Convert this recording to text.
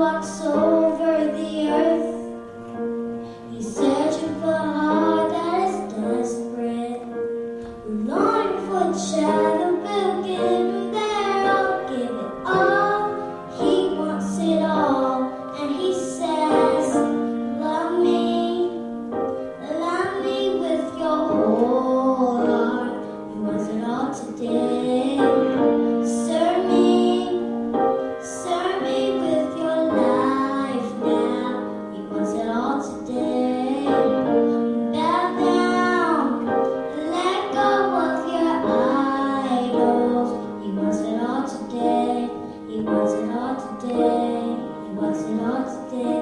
walks over the earth. He's searching for a heart that is desperate, longing for a child that will give him their all, give it all. He wants it all, and he says, love me with your whole heart. He wants it all today. Serve me with your life now. He wants it all today. Bow down and let go of your idols. He wants it all today. He wants it all today. He wants it all today.